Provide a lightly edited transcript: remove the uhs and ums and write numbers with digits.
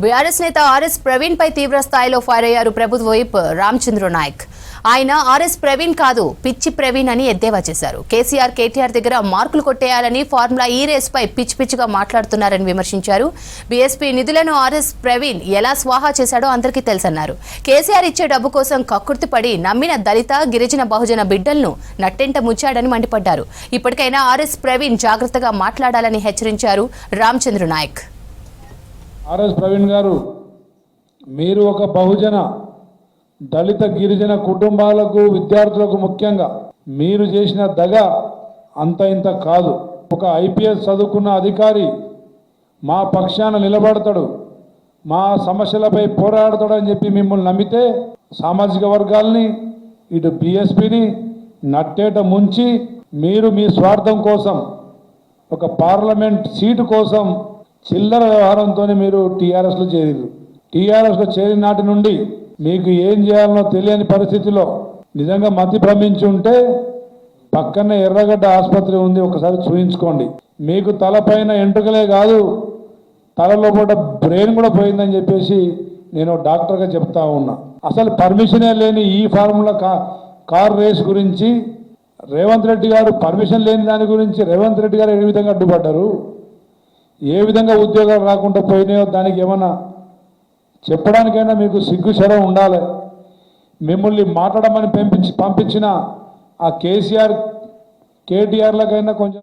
BRS నేత RS Praveen పై తీవ్ర స్థాయిలో ఫైర్ అయ్యారు ప్రభుత్వ వైప్ రామచంద్ర నాయక్. ఆయన ఆర్ఎస్ ప్రవీణ్ కాదు, పిచ్చి ప్రవీణ్ అని ఎద్దేవా చేశారు. కేసీఆర్ కేటీఆర్ దగ్గర మార్కులు కొట్టేయాలని ఫార్ములా ఈ రేస్ పై పిచ్చిగా మాట్లాడుతున్నారని విమర్శించారు. బీఎస్పీ నిధులను ఆర్ఎస్ ప్రవీణ్ ఎలా స్వాహా చేశాడో అందరికీ తెలుసన్నారు. కేసీఆర్ ఇచ్చే డబ్బు కోసం కక్కుర్తిపడి నమ్మిన దళిత గిరిజన బహుజన బిడ్డలను నట్టెంట ముచ్చాడని మండిపడ్డారు. ఇప్పటికైనా ఆర్ఎస్ ప్రవీణ్ జాగ్రత్తగా మాట్లాడాలని హెచ్చరించారు రామచంద్ర నాయక్. ఆర్ఎస్ ప్రవీణ్ గారు, మీరు ఒక బహుజన దళిత గిరిజన కుటుంబాలకు విద్యార్థులకు ముఖ్యంగా మీరు చేసిన దగ అంత ఇంత కాదు. ఒక ఐపీఎస్ చదువుకున్న అధికారి మా పక్షాన నిలబడతాడు, మా సమస్యలపై పోరాడతాడని చెప్పి మిమ్మల్ని నమ్మితే సామాజిక వర్గాల్ని ఇటు బీఎస్పీని నట్టేట ముంచి మీరు మీ స్వార్థం కోసం ఒక పార్లమెంట్ సీటు కోసం చిల్లర వ్యవహారంతో మీరు టీఆర్ఎస్లో చేరారు. టీఆర్ఎస్లో చేరిన నాటి నుండి మీకు ఏం చేయాలనో తెలియని పరిస్థితిలో నిజంగా మతి భ్రమించి ఉంటే పక్కనే ఎర్రగడ్డ ఆసుపత్రి ఉంది, ఒకసారి చూయించుకోండి. మీకు తలపైన ఎంట్రుకలే కాదు, తలలో పూట బ్రెయిన్ కూడా పోయిందని చెప్పేసి నేను డాక్టర్గా చెప్తా ఉన్నా. అసలు పర్మిషనే లేని ఈ ఫార్ములా కార్ రేస్ గురించి రేవంత్ రెడ్డి గారు పర్మిషన్ లేని దాని గురించి రేవంత్ రెడ్డి గారు ఏ విధంగా అడ్డుపడ్డారు, ఏ విధంగా ఉద్యోగాలు రాకుండా పోయినాయో దానికి ఏమన్నా చెప్పడానికైనా మీకు సిగ్గు శరం ఉండాలి. మిమ్మల్ని మాట్లాడమని పంపించిన ఆ కేసీఆర్ కేటీఆర్లకైనా కొంచెం